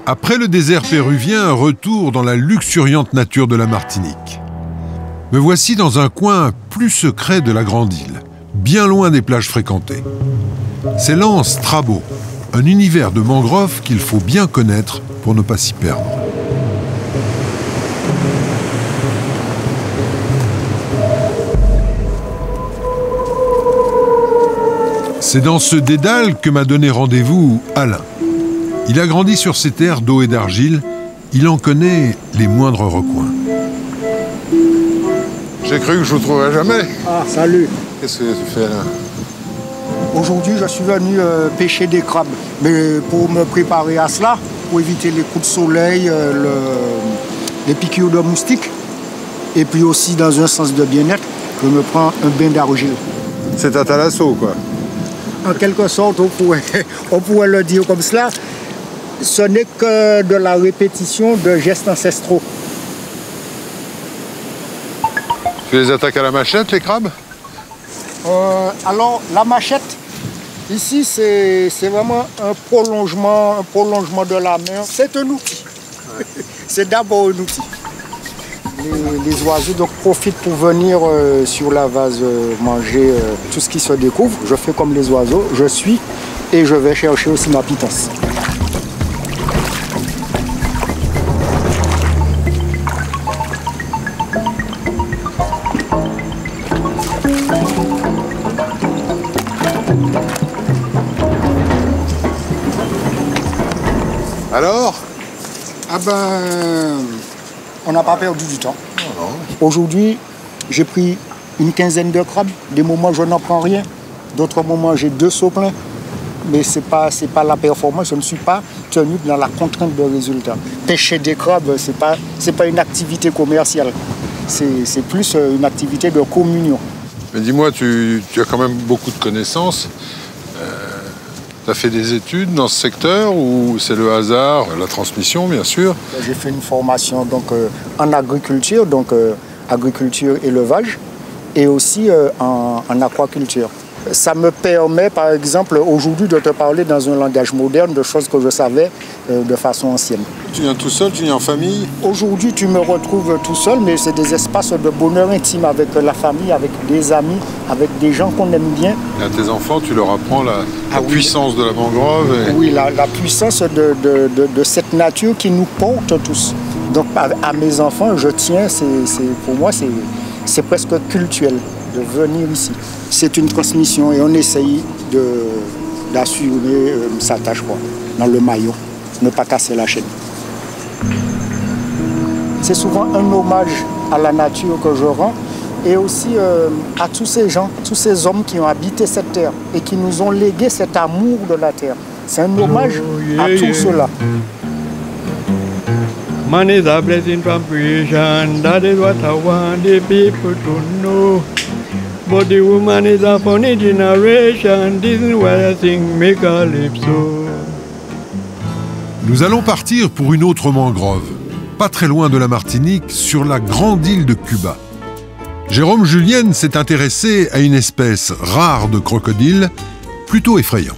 Après le désert péruvien, un retour dans la luxuriante nature de la Martinique. Me voici dans un coin plus secret de la grande île, bien loin des plages fréquentées. C'est l'anse Strabo, un univers de mangroves qu'il faut bien connaître pour ne pas s'y perdre. C'est dans ce dédale que m'a donné rendez-vous Alain. Il a grandi sur ces terres d'eau et d'argile, il en connaît les moindres recoins. J'ai cru que je vous trouverais jamais. Ah, salut. Qu'est-ce que tu fais là? Aujourd'hui, je suis venu pêcher des crabes. Mais pour me préparer à cela, pour éviter les coups de soleil, les piqûres de moustiques, et puis aussi dans un sens de bien-être, je me prends un bain d'argile. C'est un thalasso, quoi. En quelque sorte, on pourrait le dire comme cela. Ce n'est que de la répétition de gestes ancestraux. Tu les attaques à la machette, les crabes? Alors, la machette, ici, c'est vraiment un prolongement de la main. C'est un outil. C'est d'abord un outil. Les oiseaux donc, profitent pour venir sur la vase manger tout ce qui se découvre. Je fais comme les oiseaux, je suis et je vais chercher aussi ma pitance. Alors? Ah ben, on n'a pas perdu du temps. Aujourd'hui, j'ai pris une quinzaine de crabes. Des moments, je n'en prends rien. D'autres moments, j'ai 2 seaux pleins. Mais ce n'est pas la performance. Je ne suis pas tenu dans la contrainte de résultat. Pêcher des crabes, ce n'est pas une activité commerciale. C'est plus une activité de communion. Mais dis-moi, tu as quand même beaucoup de connaissances. Tu as fait des études dans ce secteur ou c'est le hasard, la transmission, bien sûr? J'ai fait une formation donc, en agriculture, agriculture, élevage, et aussi en aquaculture. Ça me permet, par exemple, aujourd'hui de te parler dans un langage moderne de choses que je savais de façon ancienne. Tu viens tout seul, tu viens en famille? Aujourd'hui, tu me retrouves tout seul, mais c'est des espaces de bonheur intime avec la famille, avec des amis, avec des gens qu'on aime bien. Et à tes enfants, tu leur apprends la puissance de la mangrove et... Oui, la puissance de cette nature qui nous porte tous. Donc, à mes enfants, je tiens, pour moi, c'est presque cultuel de venir ici. C'est une transmission et on essaye d'assurer sa tâche dans le maillot, ne pas casser la chaîne. C'est souvent un hommage à la nature que je rends et aussi à tous ces gens, tous ces hommes qui ont habité cette terre et qui nous ont légué cet amour de la terre. C'est un hommage à tout cela. Man is a blessing from creation, that is what I want the people to know. But the woman is a funny generation, this is why I think make her live so. Nous allons partir pour une autre mangrove, pas très loin de la Martinique, sur la grande île de Cuba. Jérôme Julienne s'est intéressé à une espèce rare de crocodile, plutôt effrayant.